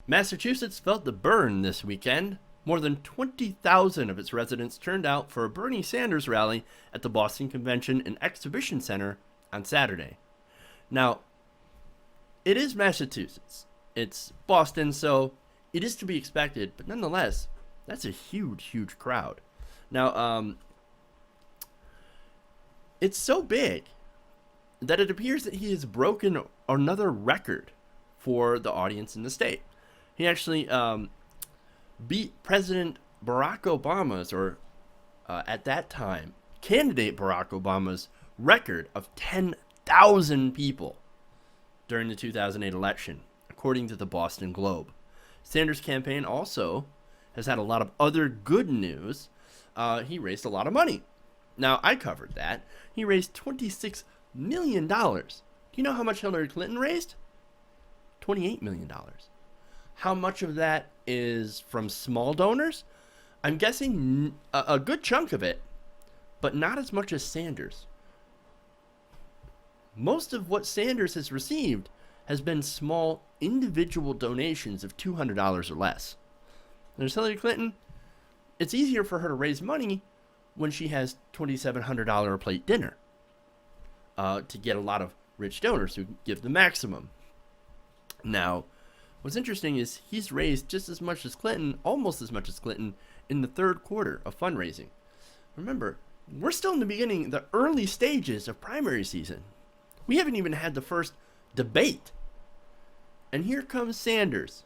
Massachusetts felt the burn this weekend. More than 20,000 of its residents turned out for a Bernie Sanders rally at the Boston Convention and Exhibition Center on Saturday. Now, it is Massachusetts. It's Boston, so it is to be expected, but nonetheless, that's a huge, huge crowd. Now, it's so big that it appears that he has broken another record for the audience in the state. He actually beat President Barack Obama's, or at that time, candidate Barack Obama's record of 10,000 people during the 2008 election, according to the Boston Globe. Sanders' campaign also has had a lot of other good news. He raised a lot of money. Now, I covered that. He raised $26 million. Do you know how much Hillary Clinton raised? $28 million. How much of that is from small donors? I'm guessing a good chunk of it, but not as much as Sanders. Most of what Sanders has received has been small individual donations of $200 or less. There's Hillary Clinton. It's easier for her to raise money when she has $2,700 a plate dinner to get a lot of rich donors who give the maximum. Now, what's interesting is he's raised just as much as Clinton, almost as much as Clinton, in the third quarter of fundraising. Remember, we're still in the beginning, the early stages of primary season. We haven't even had the first debate. And here comes Sanders,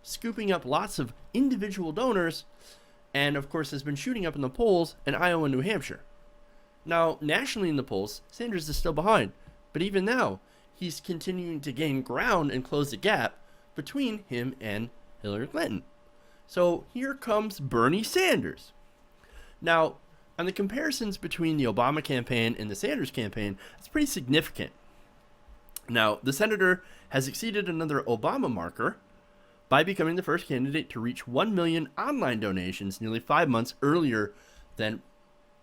scooping up lots of individual donors, and of course has been shooting up in the polls in Iowa and New Hampshire. Now, nationally in the polls, Sanders is still behind, but even now, he's continuing to gain ground and close the gap between him and Hillary Clinton. So here comes Bernie Sanders. Now, on the comparisons between the Obama campaign and the Sanders campaign, it's pretty significant. Now, the senator has exceeded another Obama marker by becoming the first candidate to reach 1 million online donations nearly 5 months earlier than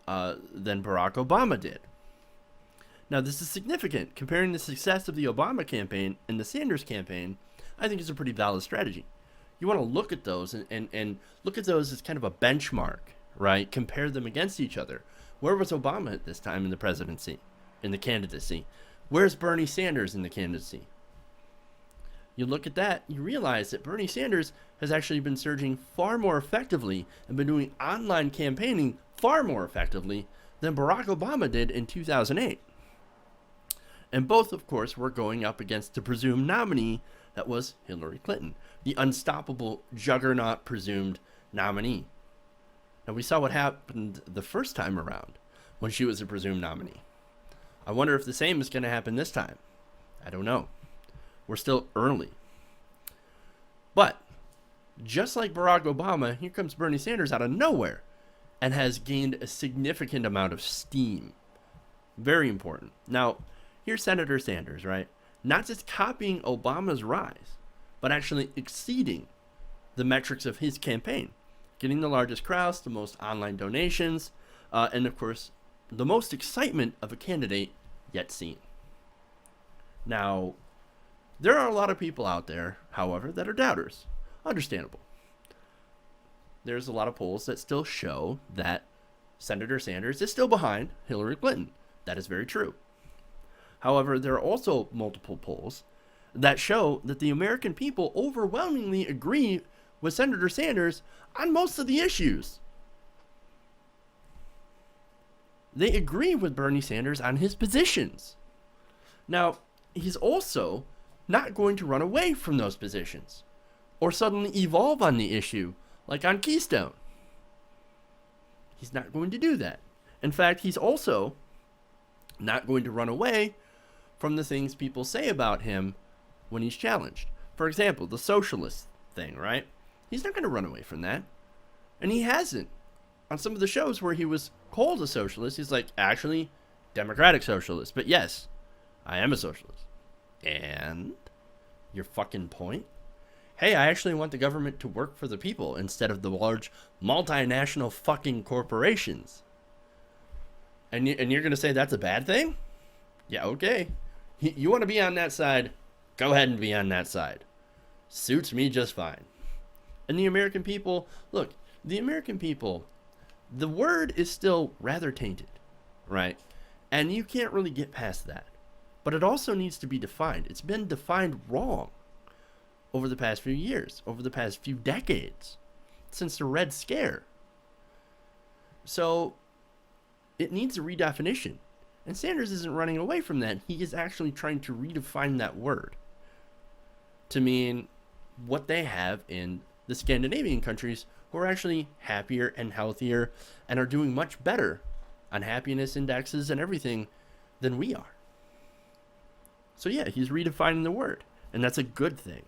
Barack Obama did. Now, this is significant. Comparing the success of the Obama campaign and the Sanders campaign, I think is a pretty valid strategy. You want to look at those and look at those as kind of a benchmark, right? Compare them against each other. Where was Obama at this time in the presidency, in the candidacy? Where's Bernie Sanders in the candidacy? You look at that, you realize that Bernie Sanders has actually been surging far more effectively and been doing online campaigning far more effectively than Barack Obama did in 2008. And both, of course, were going up against the presumed nominee that was Hillary Clinton, the unstoppable juggernaut presumed nominee. Now, we saw what happened the first time around when she was a presumed nominee. I wonder if the same is going to happen this time. I don't know. We're still early. But just like Barack Obama, here comes Bernie Sanders out of nowhere and has gained a significant amount of steam. Very important. Now, here's Senator Sanders, right? Not just copying Obama's rise, but actually exceeding the metrics of his campaign. Getting the largest crowds, the most online donations, and of course, the most excitement of a candidate yet seen. Now, there are a lot of people out there, however, that are doubters. Understandable. There's a lot of polls that still show that Senator Sanders is still behind Hillary Clinton. That is very true. However, there are also multiple polls that show that the American people overwhelmingly agree with Senator Sanders on most of the issues. They agree with Bernie Sanders on his positions. Now, he's also not going to run away from those positions or suddenly evolve on the issue like on Keystone. He's not going to do that. In fact, he's also not going to run away from the things people say about him when he's challenged. For example, the socialist thing, right? He's not going to run away from that. And he hasn't. On some of the shows where he was called a socialist, he's like, actually, democratic socialist. But yes, I am a socialist. And your fucking point? Hey, I actually want the government to work for the people instead of the large multinational fucking corporations. And you're going to say that's a bad thing? Yeah, okay. You want to be on that side, go ahead and be on that side. suits me just fine. And the American people, look, the American people, the word is still rather tainted, right? And you can't really get past that. But it also needs to be defined. It's been defined wrong over the past few years, over the past few decades, since the Red Scare. So it needs a redefinition. And Sanders isn't running away from that. He is actually trying to redefine that word to mean what they have in the Scandinavian countries, who are actually happier and healthier and are doing much better on happiness indexes and everything than we are. So yeah, he's redefining the word, and that's a good thing.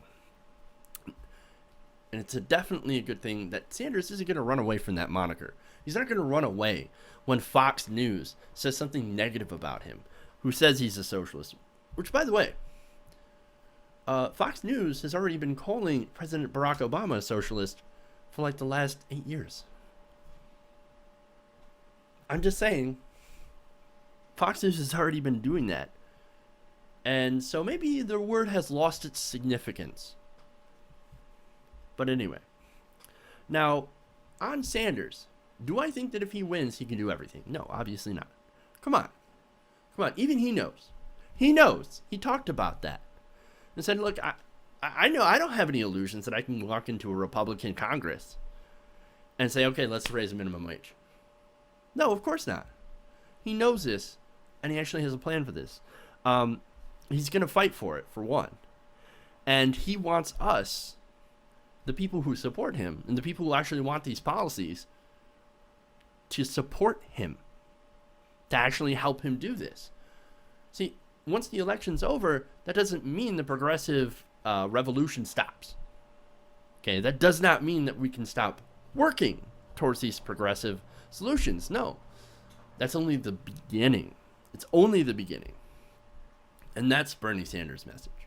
And it's definitely a good thing that Sanders isn't going to run away from that moniker. He's not going to run away when Fox News says something negative about him, who says he's a socialist. Which, by the way, Fox News has already been calling President Barack Obama a socialist for like the last 8 years. I'm just saying, Fox News has already been doing that. And so maybe the word has lost its significance. But anyway. Now, on Sanders, do I think that if he wins, he can do everything? No, obviously not. Come on. Even he knows. He knows. He talked about that. And said, look, I know I don't have any illusions that I can walk into a Republican Congress and say, okay, let's raise the minimum wage. No, of course not. He knows this, and he actually has a plan for this. He's going to fight for it, for one. And he wants us, the people who support him, and the people who actually want these policies, to support him, to actually help him do this. See, once the election's over, that doesn't mean the progressive revolution stops. Okay, that does not mean that we can stop working towards these progressive solutions. No, that's only the beginning. It's only the beginning. And that's Bernie Sanders' message.